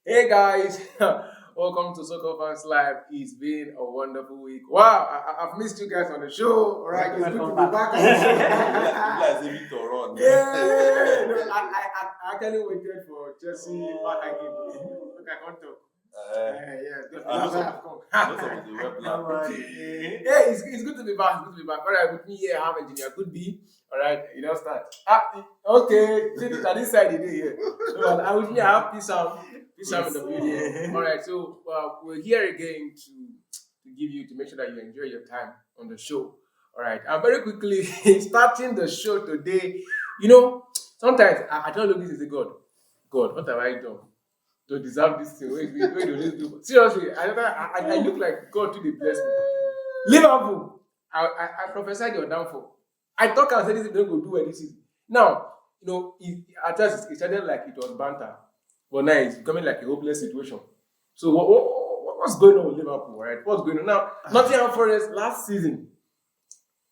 Hey guys, welcome to soccerfanslive. It's been a wonderful week. Wow, I've missed you guys on the show. All right, it's good to be back on the show. Like say Victor run. Yeah, no, I actually waited for Jesse back again. Look, I can't talk. Yeah, that's why I've come. Most of the web lab. Yeah, it's good to be back. It's good to be back. All right, with me here, I have engineer Good B. All right, you don't start. Okay, see this side it is here. So, I with me, I have peace out in the building. All right, so we're here again to give you to make sure that you enjoy your time on the show. All right, and very quickly starting the show today. Sometimes I don't look this as a God. God, what have I done to deserve this thing? Wait, do. Seriously, I look like God to the bless me. Liverpool, I prophesied your downfall. I thought I said this is going to do well this season. Now, at first it started like it was banter, but now it's becoming like a hopeless situation. So what's going on with Liverpool, right? What's going on now? Nottingham Forest last season.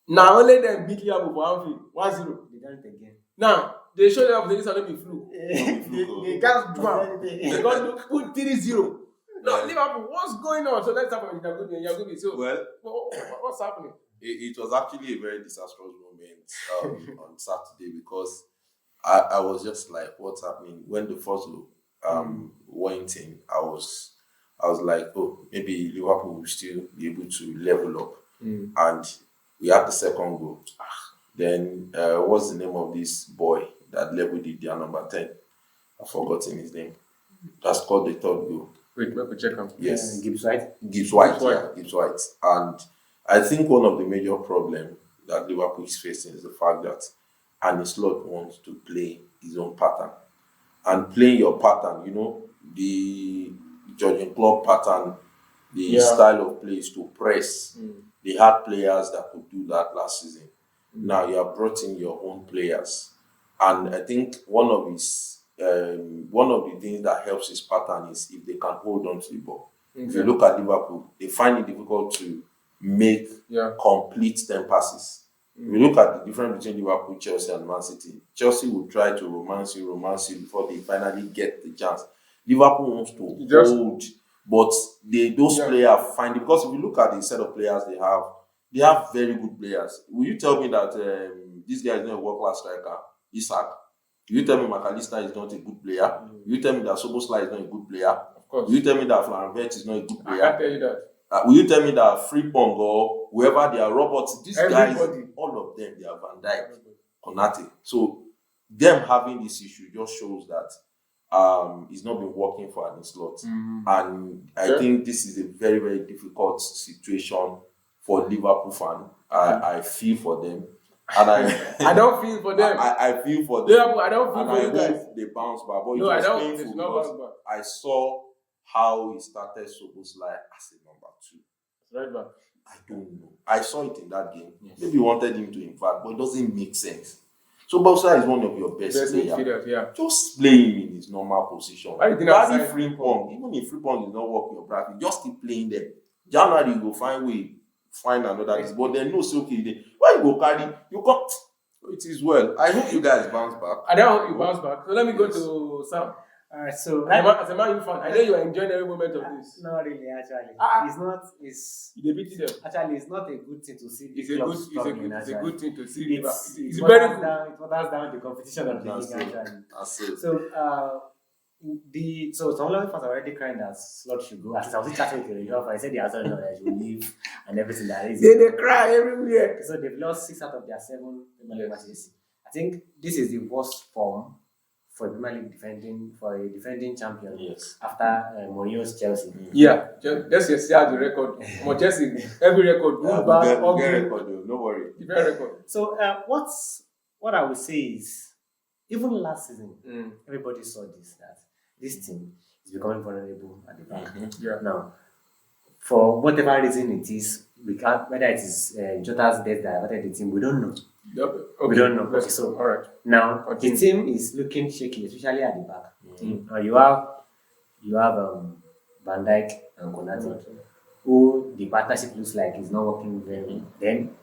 Now only them beat Liverpool for Anfield 1-0. They done it again. Now they showed up this one be fluke. They got drowned. They They got to put 3-0. No, Liverpool, what's going on? So let's talk about Yagubi. So what's happening? It was actually a very disastrous moment on Saturday because I was just like, what's happening? When the first goal went in, I was like, oh, maybe Liverpool will still be able to level up. And we had the second goal. Then what's the name of this boy that leveled it? Their number 10. I've forgotten his name. That scored the third goal. Wait, let me check him. Yes. Gibbs White. Gibbs White. And I think one of the major problems that Liverpool is facing is the fact that Arne Slot wants to play his own pattern. And playing your pattern, the Jurgen Klopp pattern, the style of play is to press. They had players that could do that last season. Now you have brought in your own players. And I think one of the things that helps his pattern is if they can hold on to the ball. If you look at Liverpool, they find it difficult to make complete 10 passes. If you look at the difference between Liverpool, Chelsea, and Man City, Chelsea will try to romance you before they finally get the chance. Liverpool wants to hold, but those players find it. Because if you look at the set of players they have very good players. Will you tell me that this guy is not a world-class striker, Isak? You tell me McAllister is not a good player. You tell me that Soboslai is not a good player. Of course. You tell me that Flanvert is not a good player. I can't tell you that. Will you tell me that Frimpong or whoever they are, robots, these guys, all of them, they are Van Dijk, Konate. So them having this issue just shows that it's not been working for Arne Slot. And I think this is a very, very difficult situation for Liverpool fan. I feel for them. And I don't feel for them. I feel for them. I don't feel for you guys. Hope they bounce back. But No, it I was don't. painful It's not because bounce back. I saw how he started Soboslai as a number 2. Right back. I don't know. I saw it in that game. Yes. Maybe you wanted him to invert, but it doesn't make sense. So Soboslai is one of your best players. Just play him in his normal position. Even if Frimpong is not working your bracket, just keep playing them. January you go find another. But then no, so okay. Why you go carry? You come. It is well. I hope you guys bounce back. I don't hope you bounce back. So let me go to Sam. Alright, so as a Man U fan, I know you are enjoying every moment of this. Not really, actually. It's not a good thing to see. It's a good thing to see. It waters down the competition of the league, actually. So some fans are already crying that Slot should go. As I was chatting with the I said the answer is that should leave and everything that is. They cry everywhere. So they've lost 6 out of their 7 Premier League matches. I think this is the worst form for a Premier League defending champion. Yes. After Mourinho's Chelsea. Yeah, just see the record. Chelsea, every record. We'll get record. No worry. Different record. So what I would say is, even last season, everybody saw this team is becoming vulnerable at the back. Now, for whatever reason it is, whether it is Jota's death that diverted the team, we don't know. We don't know. Okay, so all right. Now the team is looking shaky, especially at the back. You have Van Dijk and Konate, who the partnership looks like is not working very well. Then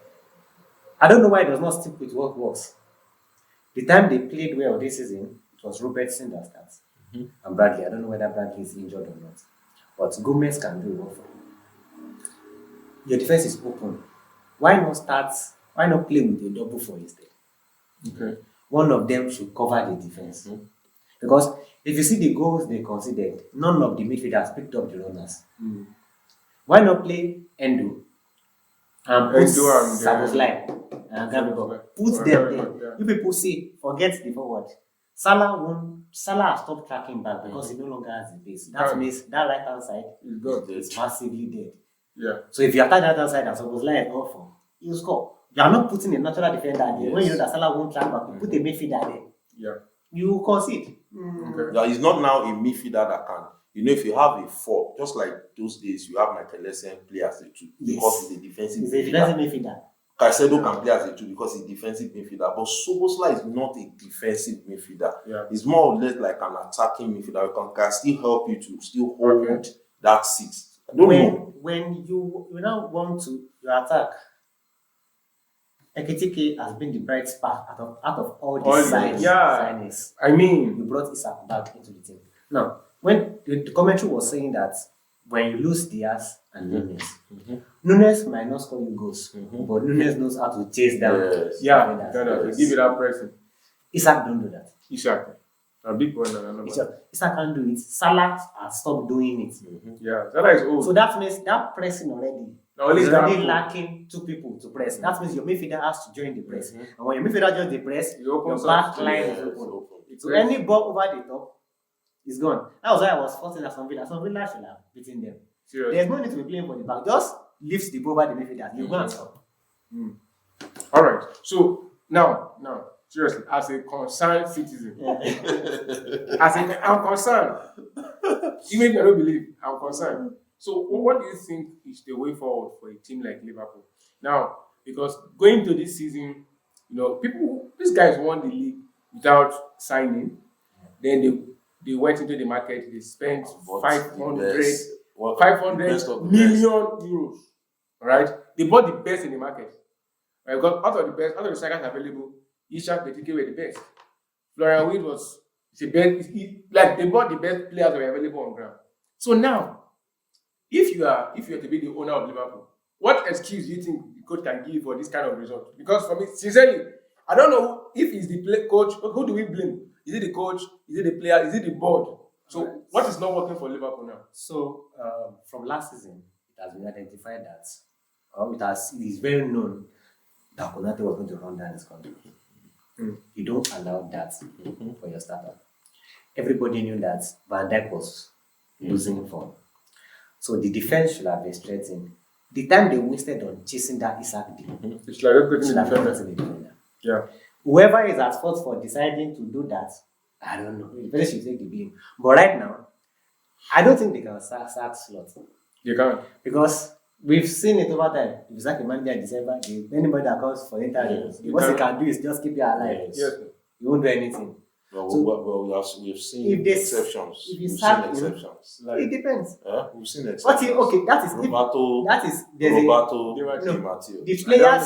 I don't know why it does not stick with what works. The time they played well this season, it was Robertson that starts. and Bradley. I don't know whether Bradley is injured or not, but Gomez can do it. Your defense is open. Why not start? Why not play with a double for instead? Okay. One of them should cover the defense. Because if you see the goals they conceded, none of the midfielders picked up the runners. Why not play Endo and put Szoboszlai and Gabriel? Put them there. You people see, forget the forward. Salah has stopped tracking back because he no longer has the pace. That means that right hand side is massively dead. Yeah. So if you attack that other side and Szoboszlai is awful, you score. You are not putting a natural defender there. When you know that Salah won't track back, you put a midfielder there. Yeah. You concede. Okay. Yeah, he's not now a midfielder that can. If you have a 4, just like those days, you have Michael Essien play as a 2 because he's a defensive midfielder. Caicedo can play as a 2 because he's a defensive midfielder. But Szoboszlai is not a defensive midfielder. Yeah. He's more or less like an attacking midfielder who can still help you to still hold that 6. When you now want to your attack, Ekitike has been the bright spark out of all these signings. I mean, you brought Isak back into the team. Now, when the commentary was saying that when you lose Diaz and Nunes might not score you goals, but Nunes knows how to chase down. Give it that pressing. Isak don't do that. Isak, a big one. Isak can't do it. Salah has stopped doing it. Yeah, Salah is old. So that means that pressing already. Is already lacking 2 people to press. That means your midfielder has to join the press. And when your midfielder joins the press, your back line is open. So any ball over the top is gone. That was why I was forcing Aston Villa. Aston Villa should have beaten them. Seriously. There's no need to be playing for the back. Just lift the ball over the midfielder. You're going to stop. All right. So now, seriously, as a concerned citizen, I'm concerned. Even if I don't believe, I'm concerned. So what do you think is the way forward for a team like Liverpool? Now, because going to this season, these guys won the league without signing. Then they went into the market, they spent 500 million euros. Right? They bought the best in the market. Right? Because out of the strikers available, Ishak, Ekitike were the best. Florian Wirtz was the best. They bought the best players that were available on ground. So now, if you are to be the owner of Liverpool, what excuse do you think the coach can give for this kind of result? Because for me, sincerely, I don't know if it's the coach. Who do we blame? Is it the coach? Is it the player? Is it the board? So what is not working for Liverpool now? So from last season, it has been identified that, it is very known that Konate was going to run down his contract. You don't allow that for your starter. Everybody knew that Van Dijk was losing form. So the defense should have been strengthened. The time they wasted on chasing that Isak deal, it's like getting the defender. Yeah. Whoever is at fault for deciding to do that, I don't know. The person should take the blame. But right now, I don't think they can sack Slot. You can't. Because we've seen it over time. If you sack a manager in December, anybody that comes for interviews, what he can do is just keep you alive. Yes. You won't do anything. We've seen exceptions. If you sack exceptions. It depends. We've seen exceptions. That is Roberto Di Matteo. The players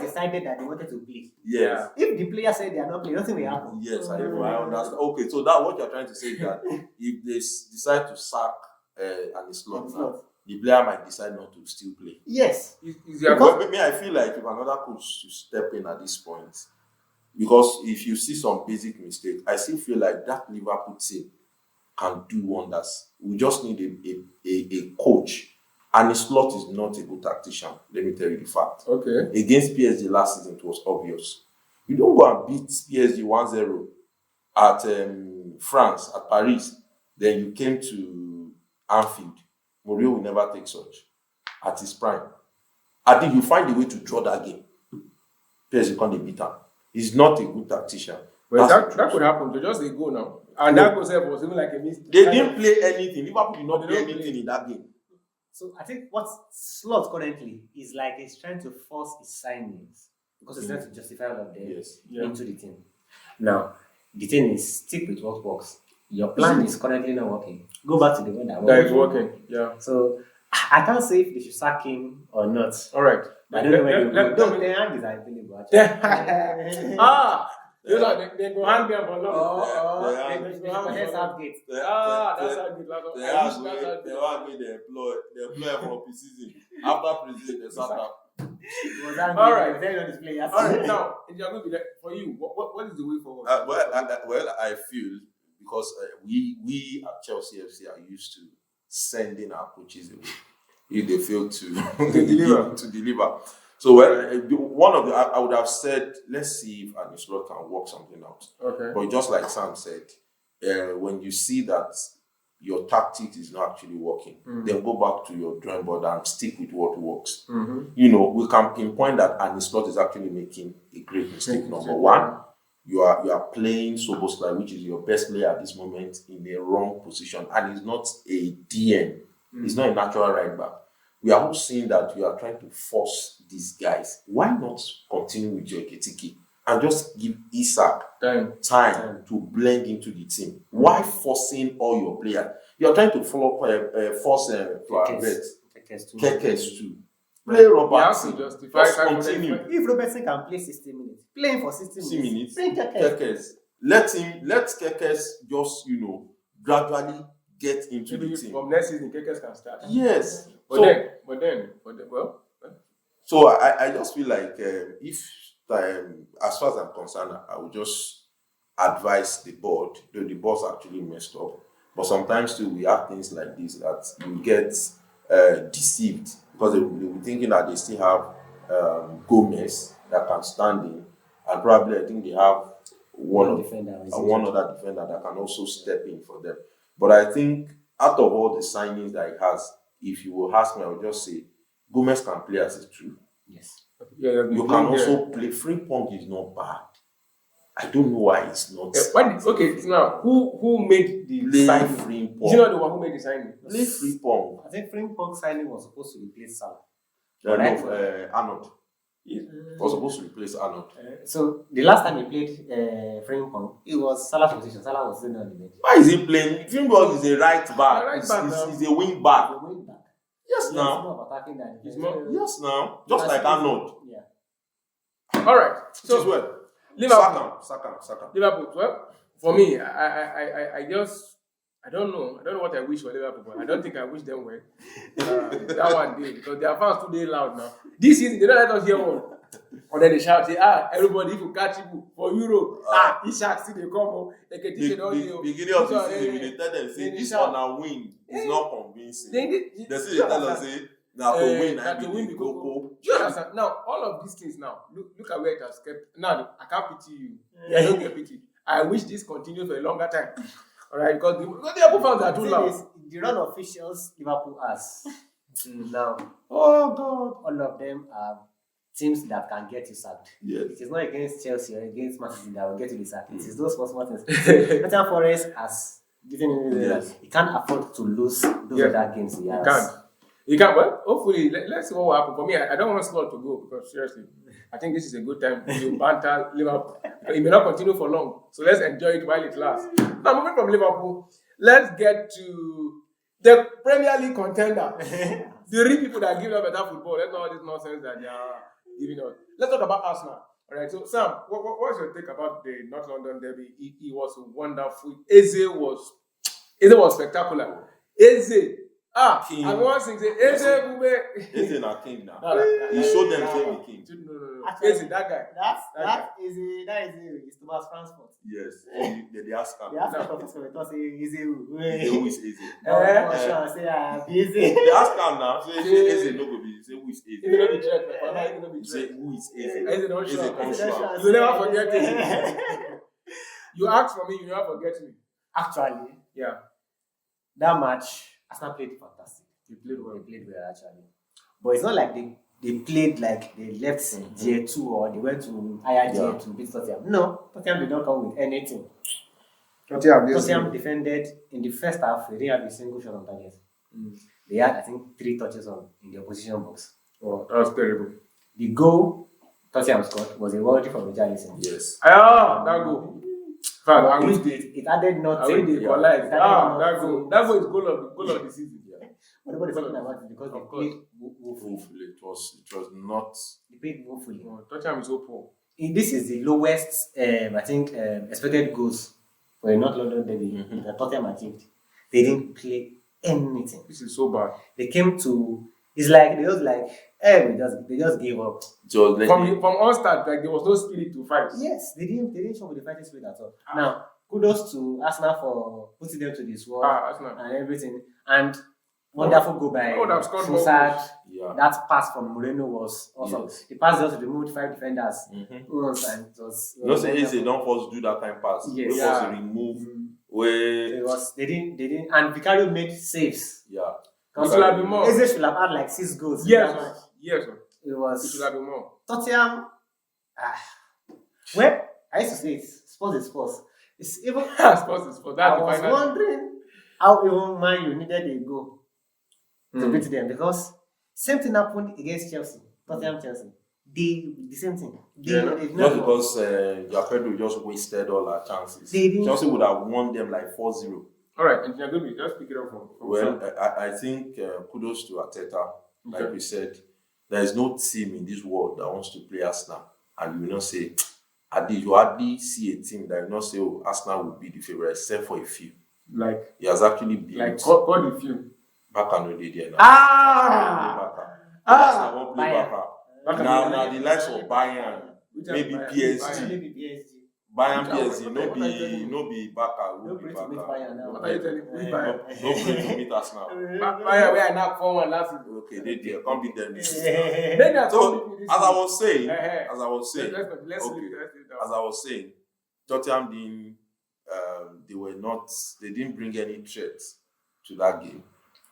decided that they wanted to play. Yes. If the players said they are not playing, nothing will happen. Yes, I understand. Okay, so that what you're trying to say is that if they decide to sack and Slot now, the player might decide not to still play. Yes. I feel like if another coach should step in at this point, because if you see some basic mistakes, I still feel like that Liverpool team can do wonders. We just need a coach. And Slot is not a good tactician. Let me tell you the fact. Okay. Against PSG last season, it was obvious. You don't go and beat PSG 1-0 at France, at Paris. Then you came to Anfield. Mourinho will never take such at his prime. I think you find a way to draw that game. PSG can't beat him. He's not a good tactician. Well, that could happen. They just go now. And that was even like a mistake. They didn't play anything. Liverpool did not play anything in that game. So I think what Slot currently is like he's trying to force his signings because he's trying to justify all of them into the team. Now, the thing is, stick with what works. Your plan is currently not working. Go back to the one that is working. Yeah. So I can't say if they should sack him or not. All right. I don't know where the hand is available. Those are they go hang them for long. They go hang Southgate. That's how good. They want me to employ for pre-season. After pre-season, they start up. All right. Now, for you, what is the way forward? I feel because we at Chelsea FC are used to sending our coaches away if they fail to deliver. So I would have said, let's see if Arne Slot can work something out. Okay. But just like Sam said, when you see that your tactics is not actually working, then go back to your drawing board and stick with what works. We can pinpoint that Arne Slot is actually making a great mistake. Number one, you are playing Szoboszlai, which is your best player at this moment, in a wrong position, and he's not a DN. He's not a natural right back. We are all seeing that you are trying to force these guys. Why not continue with your Ekitike and just give Isak time to blend into the team? Why forcing all your players? You are trying to force Kekes to play Robertson. Just continue. If Robertson can play 60 minutes, playing for 60 minutes, bring Kekes. Let Kekes just gradually get into the team. From next season, Kekes can start. Yes. But then, So I just feel like if as far as I'm concerned, I would just advise the board, though the board's actually messed up. But sometimes too, we have things like this that you get deceived because they will be thinking that they still have Gomez that can stand in, and probably I think they have one other defender that can also step in for them. But I think out of all the signings that he has, if you will ask me, I would just say Gomez can play as a true. Yes. You can also play. Frimpong is not bad. I don't know why it's not. Now who made the signing? Frimpong. Is he not the one who made the signing? Play Frimpong. I think Frimpong signing was supposed to replace Salah. Arnold. Was supposed to replace Arnold. So the last time he played Frimpong, it was Salah's position. Salah was still on the bench. Why is he playing? Frimpong is a right back. He's a wing back. Yes, now. Yes, now. Just like Arnold. Yeah. All right. So as well. Liverpool. Saka. Liverpool. Well, for me, I don't know what I wish for Liverpool, but I don't think I wish them well. That one day, because their fans today loud now. This season, they don't let us hear one. And then they shout, say, everybody, if you catch you for Euro, Ishak, see they come home, they can teach it all you. Beginning of the season, we tell them, say, this on a win is not convincing. They say, they tell us, say, now to win, to win the Coco. Do you understand? Now, all of these things now, look at where it has kept. Now, I can't pity you. I don't get pity. I wish this continues for a longer time. All right, because the Liverpool fans are too loud. The run officials Liverpool has now. Oh God! All of them are teams that can get you sacked. Yes. It is not against Chelsea or against Man City that will get you sacked. It is those small things. Nottingham Forest has given him he can't afford to lose those other games. He has. You can't. Well, hopefully, let's see what will happen. For me, I don't want Slot to go because seriously, I think this is a good time to banter Liverpool. It may not continue for long, so let's enjoy it while it lasts. Now, moving from Liverpool, let's get to the Premier League contender. The real people that give us better football. Let's not all this nonsense that they are giving us. Let's talk about Arsenal. All right. So, Sam, what's your take about the North London derby? It was wonderful. Eze was spectacular. Eze. King. And one thing say, Eze not king now. He showed them saying the king. No. Eze, that guy. That is Thomas Transport. Yes. They ask him. They ask him to say Eze who? Who is Eze? They ask him now. Say Eze no go be. Say who is Eze? He will not be checked. Say who is Eze? Eze don't show. You will never forget Eze. You ask for me, you never forget me. Actually, yeah. That match, Arsenal played fantastic. They played well actually. But it's not like they played like they left Tier 2 or they went to higher Tier 2 beat Tottenham. No, Tottenham did not come with anything. Tottenham defended in the first half. They didn't have a single shot on target. They had, I think, 3 touches in the opposition box. Oh, that was terrible. The goal Tottenham scored was a worldie from Richarlison. Yes. That goal. I wish it added nothing. I wish they collide. That goal is goal of the season. Yeah. But nobody's talking about it because they played woefully. It was not. They played woefully. Tottenham is so poor. this is the lowest, I think, expected goals for a North London derby that Tottenham achieved. They didn't play anything. This is so bad. They came to. It's like they was like, they just gave up. So From on start, like there was no spirit to fight. Yes, they didn't show with the fighting spirit at all. Now, kudos to Arsenal for putting them to this war Arsenal. and everything. And wonderful goal by would have scored more Trossard. goals. Yeah. That pass from Moreno was awesome. Yes. The pass just removed 5 defenders. And it was No say easy, don't force do that kind of pass. Yes. Because they remove where they didn't, and Vicario made saves. yeah. It should have been more. Eze should have had like 6 goals. Yes, sir. It It was should have been more. Tottenham. Well, I used to say it. Spurs is Spurs. It's even. Spurs is for that. I was wondering how even Man U needed a goal to beat them, because same thing happened against Chelsea, Tottenham Chelsea. The same thing. Just because Pedro just wasted all our chances. Chelsea would have won them like 4-0. All right, and Jagobi, just pick it up from Well, I think kudos to Arteta. Like we said, there is no team in this world that wants to play Arsenal, and you will not say, you hardly see a team that will not say, oh, Arsenal will be the favorite, except for a few. like He has actually built call the few. Baka no dey there now. Arsenal won't play Bayern. Baka. Now the likes of Bayern, maybe PSG. Bayern PSG, no be Baka, No will be place to meet Baka. Bayern now. What are you telling me? Bayern. No place to meet Arsenal. Bayern, where I knocked 4-1 last season. Okay, they there. Can't beat them this season. Then I So, told you as I was saying, let's okay. leave it down. as I was saying, Tottenham they didn't bring any threat to that game.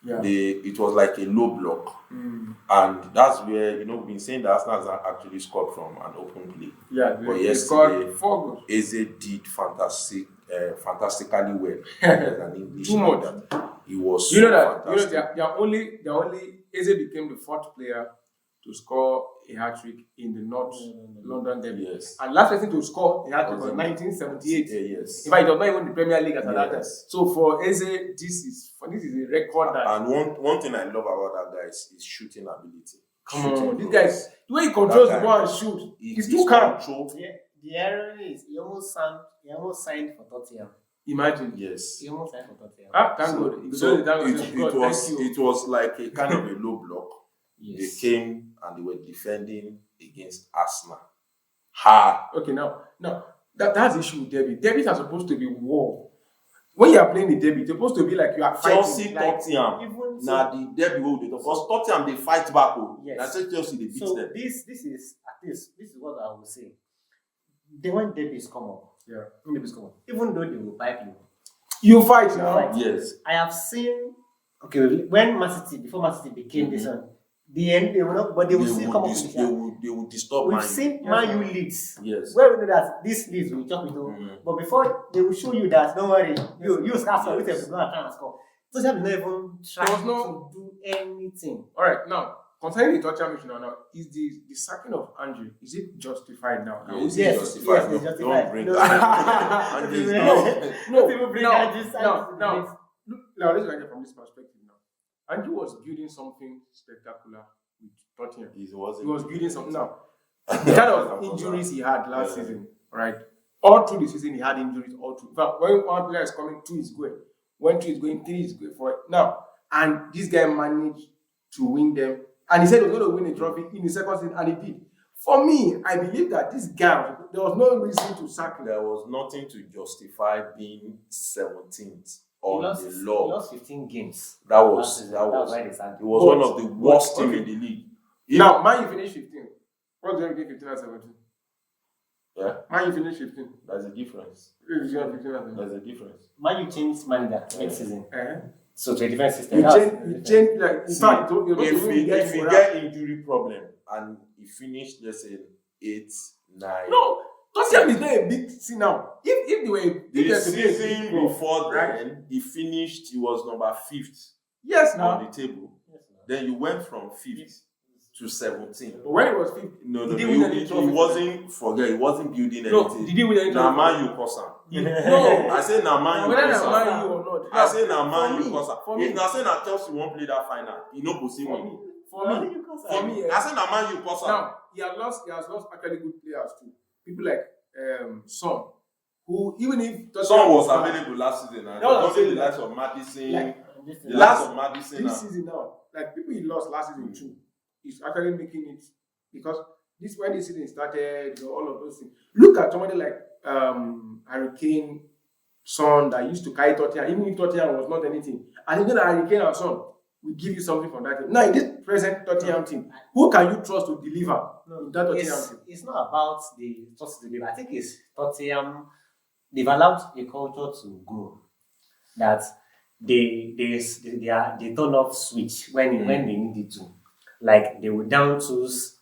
Yeah. It was like a low block, and that's where we've been saying that Arsenal has actually scored from an open play. Yeah, But they yesterday, scored 4 goals. Eze did fantastically well. There's an English Too much. that. He was You know so that fantastic. they are only Eze became the 4th player to score a hat trick in the North London derby. Yes. And last person to score a hat trick was Was 1978. Yeah, yes. In fact, it was not even the Premier League at that time. Yes. So for Eze, this is a record that. And one thing I love about that guy is his shooting ability. Come on, Shooting this goals. guy, the way he controls the That ball guy, and shoot, he's his too calm. control. Yeah, the irony is he almost signed for Tottenham. Imagine. Yes. He almost signed for Tottenham. Thank God. So Thank God. it was like a kind of a low block. Yes. They came and they were defending against Arsenal. Hard. Okay, now that's the issue with derby. Derbies are supposed to be war. When you are playing the derby, it's supposed to be like you are fighting. Chelsea, Tottenham. Even so, Now the derby will because Tottenham they fight back. Yes. That's why Chelsea they beat so them. this is at least this is what I will say. Then when derbys come up, even though they will pipe you, You fight now. fight. Yes. I have seen when before Man City became this one, the end they will not, but they will still come up with it. They will disturb We've Man U. seen Man U leads. Yes. Where we know that this leads will chop it all. But before they will show you that don't worry, you start with them to go and try and score. So they have not even tried to do anything. All right, now concerning the Tottenham issue now, is the sacking of Andrew, is it justified now? Yes, Yes, justified. yes, it's justified. Don't bring No, that. Andrew is Don't even bring Andrew side to the now, mix. now let's look at it from this perspective now. Andrew was building something spectacular with Tottenham. He He was was building something. Now, the kind of injuries he had last season, right? All through the season, he had injuries all through. In fact, when one player is coming, 2 is going. When 2 is going, 3 is going for it. Now, and this guy managed to win them. And he said he was going to win a trophy in the second season, and he did. For me, I believe that this guy, there was no reason to sack him. There was nothing to justify being 17th He on lost, the he law. lost 15 games. That was why they sacked it him. was one of the worst teams in the league. Now, Man U finished 15. What's the between 15 and 17? Yeah, Man U finished 15. there's a difference. 15 and 17. There's a difference. Man U changed manager next season. Uh-huh. So to a different system. You change like in fact, If he get injury problem and he finished, let's say 8, 9. no, Tottenham is not a big thing now. If they were The season before then, he finished. He was number 5th yes, on now. the table. Then you went from 5th to 17. But when it was 5th, No, Did he win any he trophy? He wasn't building no, anything. did he win any Now trophy? Man U Kosa. No, I say now Man U whether it's Kosa. Man U or not. I say now For Man me, U Kosa. for me. If I say now Chelsea won't play that final, you know see For win. me, I say now Man U Kosa. now he has lost actually good players too. people like Son, who even if Son was available last season, and the likes of Madison, the likes of Madison. This season now, like people he lost last season too, he's actually making it because when the season started, all of those things. Look at somebody like Hurricane, Son that used to carry Tottenham, even if Tottenham was not anything, and even Hurricane and Son will give you something from that team. Now in this present Tottenham team, who can you trust to deliver in that Tottenham team? It's not about the trust to deliver. I think it's Tottenham. They've allowed a culture to grow that they turn off switch when they needed to. Like they would down tools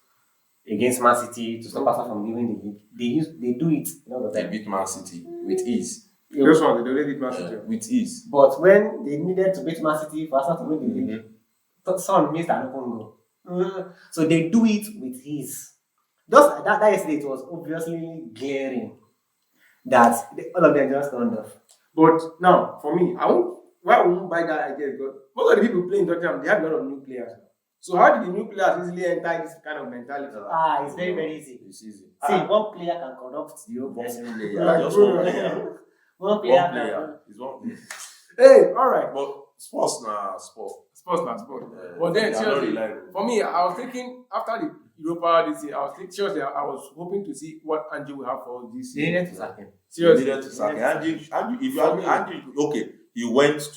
against Man City to stop us from leaving the league. They do it all the They time. beat Man City with ease. Those ones they already beat Man City with ease. But when they needed to beat Man City for us to win the league, Son missed an open goal. So they do it with ease. Just that yesterday, it was obviously glaring that all of them just turned off. But now, for me, I won't buy that idea because most of the people playing Tottenham, they have a lot of new players. So how did the new players easily enter this kind of mentality? It's very, very easy. It's easy. See, one player can corrupt the whole person. One player. One player. It's one player. Hey, all right. But sports now, sport. Sports. But then, seriously, reliable. for me, I was thinking after the Europa this year, I was thinking seriously, I was hoping to see what Angie will have for this They year. needed to sack him. Seriously. Needed to sack him. Angie, if you have Angie, okay, he was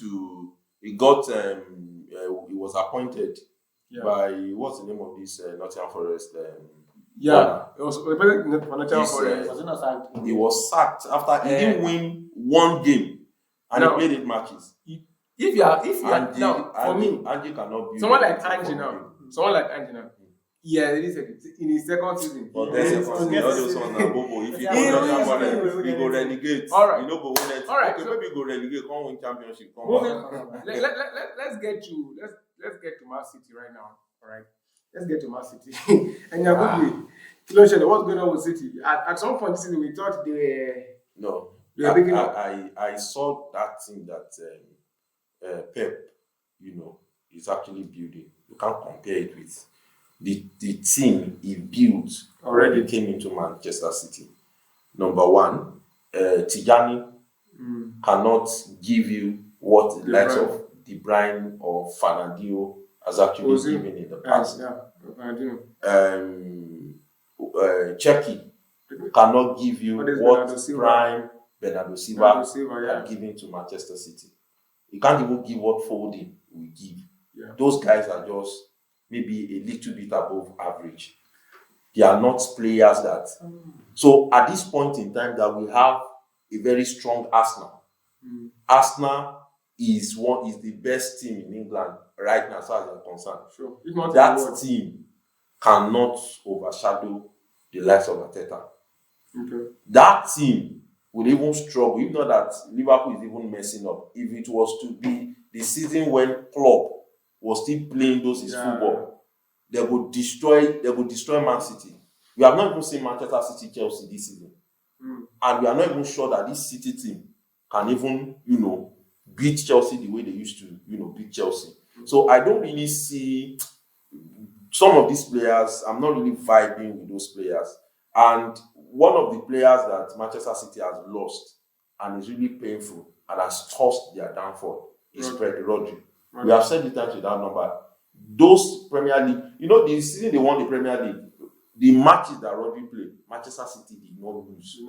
appointed by what's the name of this Nottingham Forest? It was representing for Nottingham Forest. He was sacked after he didn't win one game and he played 8 matches. If you are Angie, for me, Angie cannot be someone like Angie now, really said it in his second season. But there's all those ones now, Bobo. If you go relegate, all right. You know, go win it. All right, okay, so maybe go relegate, come win championship, come back. Let's get to Man City right now. All right, let's get to Man City. And you're good. What's going on with City? At some point this season, we thought they were. No, they were I saw that thing that Pep, is actually building. You can't compare it with the team he built already when he came into Manchester City. Number one, Tijani cannot give you what the likes of De Bruyne or Fernandinho has actually given in the past. Czechia cannot give you what Prime Bernardo Silva had given to Manchester City. He can't even give what Foden will give. Yeah. Those guys are just maybe a little bit above average. They are not players that. So at this point in time that we have a very strong Arsenal. Arsenal is the best team in England right now as far as I'm concerned. Sure. That team cannot overshadow the likes of Arteta. Okay. That team would even struggle, if not that Liverpool is even messing up. If it was to be the season when Klopp was still playing his football, they would destroy Man City. We have not even seen Manchester City, Chelsea this season. And we are not even sure that this City team can even, beat Chelsea the way they used to, beat Chelsea. So I don't really see some of these players. I'm not really vibing with those players. And one of the players that Manchester City has lost and is really painful and has caused their downfall is Rodri. We have said it times without number. Those Premier League, the season they won the Premier League, the matches that Rodri played, Manchester City did not lose.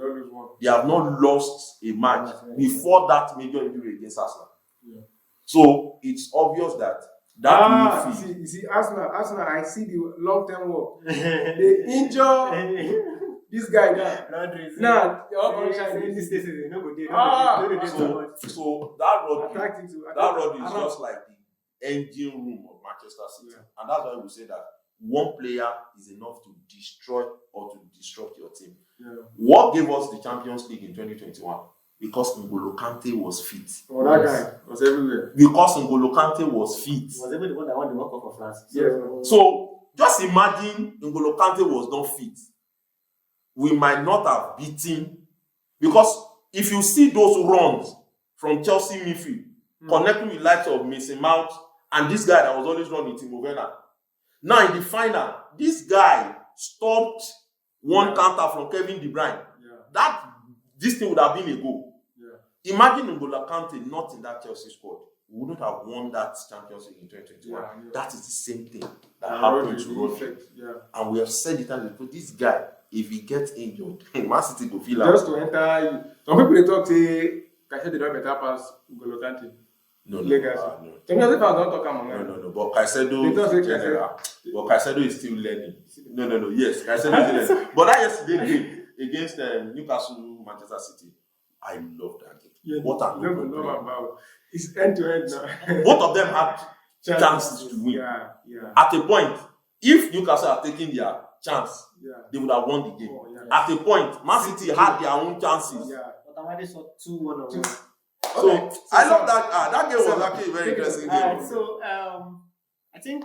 They have not lost a match before that major injury against Arsenal. Yeah. So it's obvious that midfield. You see, Arsenal, I see the long-term work. They injure this guy now. So that Rodri is just like the engine room of Manchester City. And that's why we say that one player is enough to destroy or to disrupt your team. Yeah. What gave us the Champions League in 2021? Because N'Golo Kante was fit. That guy was everywhere. Because N'Golo Kante was fit. He was even the one that won the World Cup of France. So just imagine N'Golo Kante was not fit. We might not have beaten. Because if you see those runs from Chelsea midfield, connecting with likes of Mason Mount and this guy that was always running, Timo Werner. Now in the final, this guy stopped one counter from Kevin De Bruyne. This thing would have been a goal. Imagine N'Golo Kante not in that Chelsea squad. We wouldn't have won that Champions League in 2021. That is the same thing that happened to Rodri. And we have said it and this guy, if he gets injured, Man City go feel just to enter. Some people they talk say Caicedo did not better pass N'Golo Kante. No. But Caicedo is still learning. No. Yes, Caicedo is learning. But that yesterday game against Newcastle, Manchester City, I love that game. What a goal! It's end to end now. Both of them had chances to win. At a point, if Newcastle had taken their chance, they would have won the game. At a point, Man City had their own chances. But I already saw 2-1. So I love that. That game was actually a very interesting game. So I think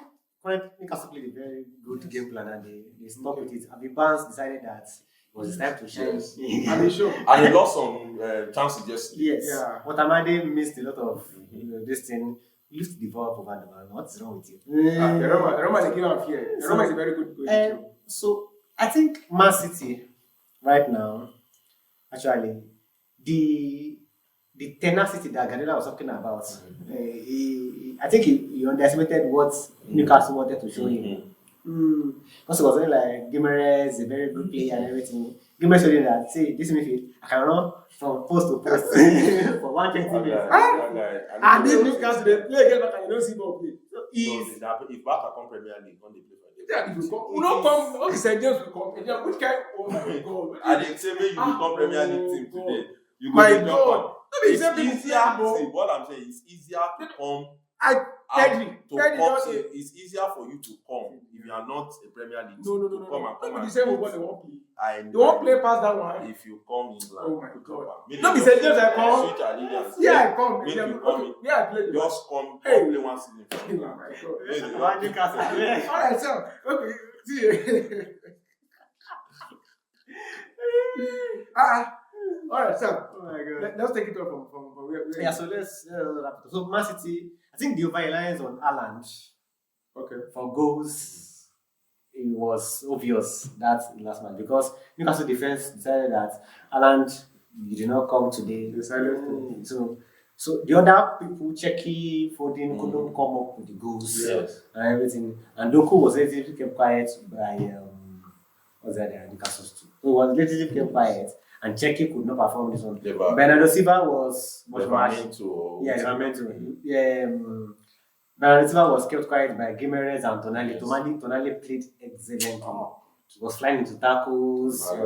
Newcastle played a very good game plan and they stuck with it. And Barnes decided that it was time to shine. And he lost some chances yesterday. Yes. But Amade missed a lot of this thing. Lift the ball up over the man. What's wrong with you? The Roma they give him fear. The Roma is a very good goal. So I think Man City right now, actually, the tenacity that Guardiola was talking about, I think he underestimated what Newcastle wanted to show him. Because it was only like Guimaraes, a very good player and everything. Guimaraes showed him that, see, this midfield, I can run from post to post for 120 minutes. And this Newcastle, they play again back and you don't see ball play. So if Barca come Premier League, when they play for them. We don't come, okay, St. James will come. Which kind? Oh my God. And they say, when you become Premier League team today, you my go to God. It's easier. See, what I'm saying is easier to come. It's easier for you to come if you are not a Premier League. No. Come Not the same way they won't play. They won't play past that one. If you come England, oh my God. Not be St. James I come. I come. If you come, I play. Just come. Play one season. Oh my God. All right, so okay. See. All right, so let's take it off from where. Yeah, so let's wrap it up. So Man City, I think the over-reliance on Haaland for goals, it was obvious that last match because Newcastle defense decided that Haaland, you did not come today. So the other people, Checky, Foden, couldn't come up with the goals and everything. And Doku was relatively kept quiet by Newcastle's too. So he was relatively kept quiet. And Checky could not perform this one. Bernardo Silva was much more. Bernardo Silva was kept quiet by Guimaraes and Tonali. Tonali played excellently. Was flying into tackles. And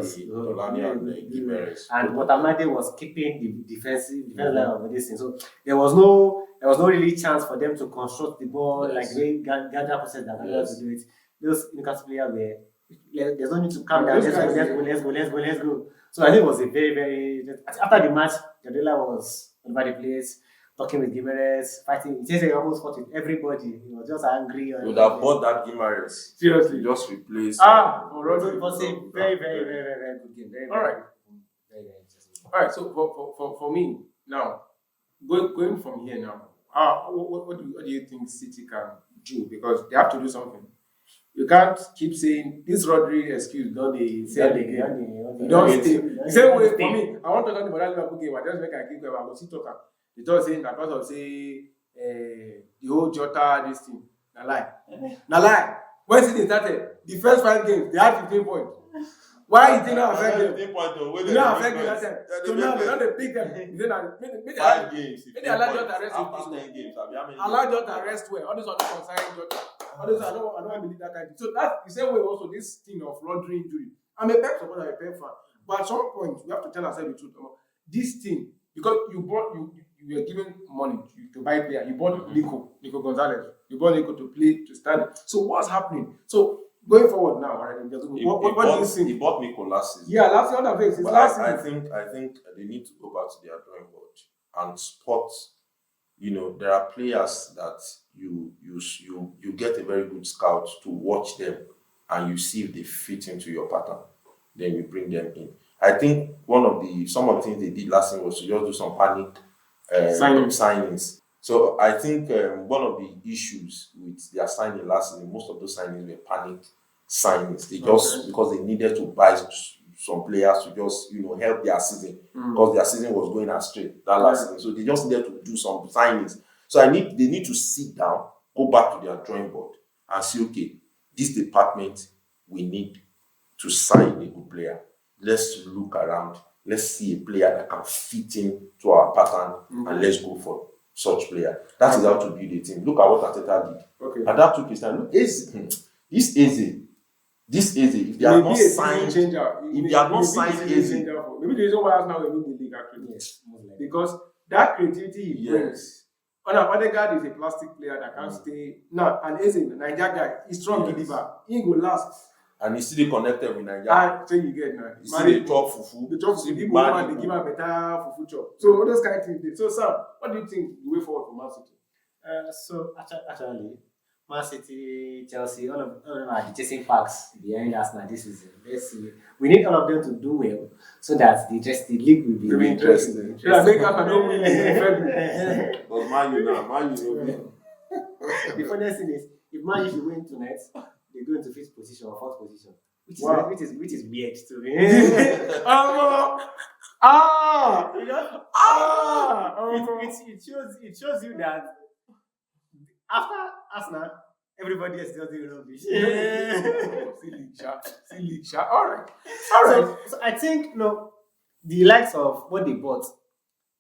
Botamade was keeping the defense line of this thing. So there was no really chance for them to construct the ball like the way Gardner process that to do it. Those Newcastle players were. There's no need to calm down. Let's go. So I think it was a very, very. After the match, Guardiola was over the place, talking with Guimaraes, fighting. He says he almost fought with everybody. He was just angry. You would have bought that Guimaraes. Seriously. Just replace. It was a very, very, very, very good game. Very, all right. Very, very interesting. All right. So for me now, going from here now, what do you think City can do? Because they have to do something. You can't keep saying this Rodri excuse. Don't they say it again? You don't stay. The same way for me, I want to talk about that Liverpool game. I just make a keep going. I go see talker. They just saying that because of say the whole Jota this thing. Na lie. When City started, the first 5 games they had 15 points. Why you think not affect them? 15 points. You not affect them that time. So now they don't pick them. 5 games. Maybe allow Jota rest. After 10 games, allow Jota rest well. All this other concerning Jota. I don't believe that kind of thing. So that's the same way also this thing of Rodri injury. I'm a Pep supporter, I'm a Pep fan. But at some point, we have to tell ourselves the truth. This thing, because you were given money to buy a player. You bought Nico Gonzalez. You bought Nico to play, to stand. So what's happening? So going forward now, right? What do you think? He bought Nico last season. Yeah, last year, other things. I think they need to go back to their drawing board and spot. There are players that you get a very good scout to watch them and you see if they fit into your pattern. Then you bring them in. I think some of the things they did last season was to just do some panic signings. So I think one of the issues with their signing last season, most of those signings were panic signings. They just because they needed to buy some players to just help their season because their season was going astray that last season. So they just needed to do some signings. So they need to sit down, go back to their drawing board, and say, okay, this department we need to sign a good player. Let's look around. Let's see a player that can fit in to our pattern, and let's go for such player. That is how to build a team. Look at what Arteta did. Okay. And that took his time. Look, this Eze, if they had not signed, maybe the reason why now we win the league actually, because that creativity he brings. Odegaard is a plastic player that can't stay. No, and Eze, Niger guy, he's strong deliver. He will last. And he's still connected with Nigeria. So you get now. He's still the top fufu. The top fufu. People want to give him better fufu chop. So all those kind of things. So Sam, what do you think the way forward for Man City? So actually, Man City, Chelsea, all of them are the chasing packs behind Arsenal this season. Let's see. We need all of them to do well so that the league will be interesting. Yeah, make up and don't win in February. But Man U. The funniest thing is, if Man U win tonight, they go into fifth position or fourth position, which is weird to me. It shows you that after Arsenal, everybody is just doing rubbish. Silly. All right. So I think the likes of what they bought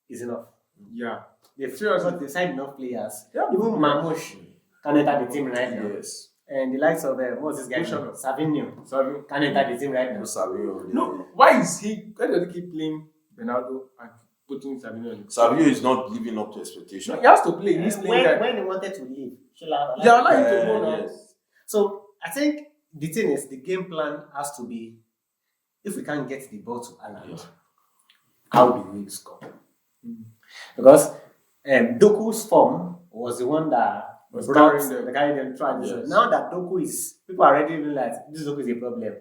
is enough. Yeah. They've signed enough players. Yeah. Even Mamouche can enter the team right now. Yes. And the likes of what's this guy? Savinho can enter the team right now. No, why does he keep playing Bernardo and putting Savinho in? Savinho is not living up to expectation. No, he has to play. He's playing when he wanted to leave, allow him to go now. Yes. So I think the thing is, the game plan has to be, if we can't get the ball to Haaland, how do we score? Because Doku's form was the one that was the guy them tried. Yes. Now that Doku is, people are already realize this Doku is a problem.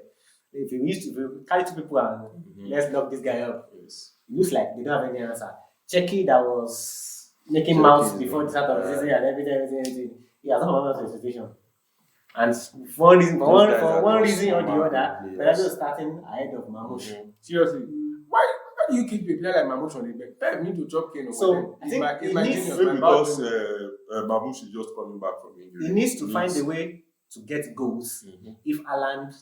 If you carry two people and let's lock this guy up, it looks like they don't have any answer. Checky that was making mouths before the start of the season and everything. He has not found out the situation. And for one reason or the other, Bernardo is starting ahead of Mamouche. Seriously. Why do you keep a player like Mamouche on the bench? Pep need to chop Kane over so I think because Mamouche is just coming back from injury. He needs to find a way to get goals if Haaland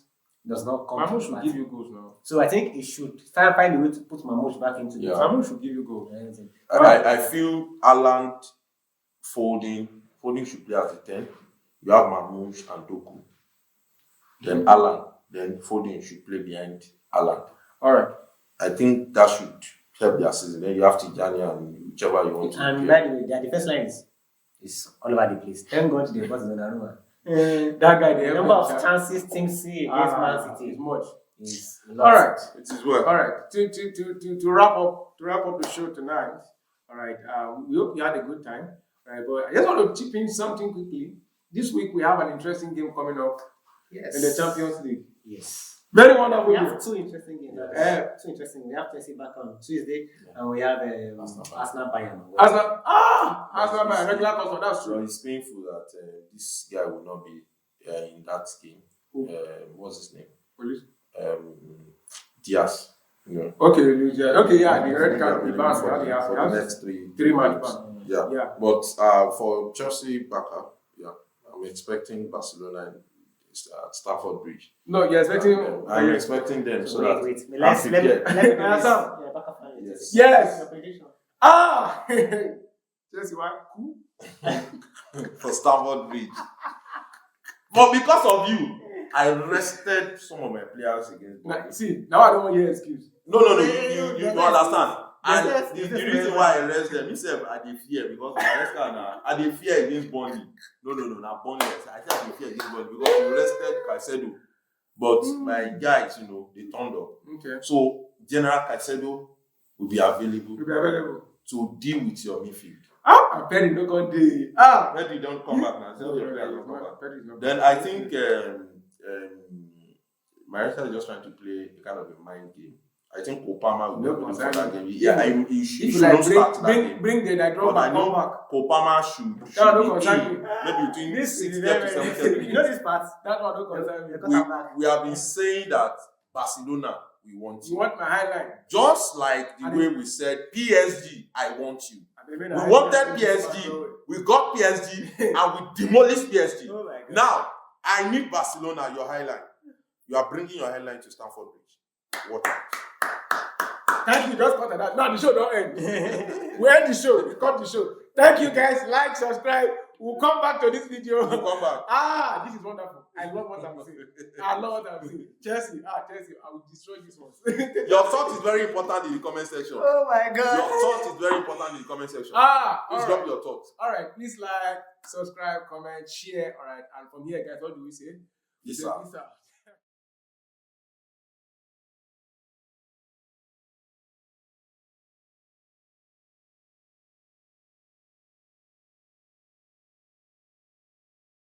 does not come. Mamouche should give you goals now. So I think he should find a way to put Mamouche back into the game. Mamouche should give you goals. I feel Haaland, Foden should play as a 10. You have Mamouche and Doku. Then Haaland, then Foden should play behind Haaland. All right. I think that should help their season. Then you have Tijani and whichever you want to. And by the way, their defense line is all over the place. Thank God they bought Donnarumma. That guy, the number of chances teams see against Man City is much. Is all right. It is well. All right. To wrap up the show tonight. All right. We hope you had a good time. All right, but I just want to chip in something quickly. This week we have an interesting game coming up. Yes. In the Champions League. Yes. Very wonderful. We have two interesting games. Two interesting. We have Chelsea back on Tuesday, and we have Arsenal Bayern. Arsenal Bayern, regular customer. That's true. So it's painful that this guy will not be in that game. What's his name? Police. Diaz. Yeah. Okay, yeah, the red card will be banned for the next three match ban. Yeah. But for Chelsea backup, I'm expecting Barcelona at Stamford Bridge. No, you're expecting. I'm expecting them so that. Wait. Let me Yes. Chelsea, what? For Stamford Bridge. But because of you, I rested some of my players against. Now I don't want your excuse. No, you understand. And the reason why I rest them, himself, I dey fear because I dey fear against Burnley. No, not Burnley. I think I dey fear against Burnley because you rested Caicedo. But my guys, they turned up. Okay. So General Caicedo will be available to deal with your midfield. Perry no come dey. Perry don't come back now. Then I think Marita is just trying to play a kind of a mind game I think Kopama will No not be for that concern. game. Yeah, he If you shouldn't like, start that game. bring the Nigerian But I back, know come back. Kopama should No, no be concern in. me. Maybe between This 60th is to very, 70th you know minutes. this part? That one don't concern me. We have been saying that Barcelona, we want You you. want my highlight? Just like the And way we said, PSG, I want you. We We wanted PSG, we got PSG, and we demolished PSG. Oh my God. Now, I need Barcelona, your highlight. You are bringing your highlight to Stamford Bridge. What else? Thank you. Just cut that. No, the show don't end. We end the show. We cut the show. Thank you guys. Like, subscribe. We'll come back to this video. We'll come back. This is wonderful. I love what I'm saying. I love what I'm saying. Chelsea, Chelsea, I will destroy this one. Your thought is very important in the comment section. Oh my Your God. thought is very important in the comment section. Please drop your thoughts. All right. Please like, subscribe, comment, share. All right. And from here, guys, what do we say? Peace We say out. peace out.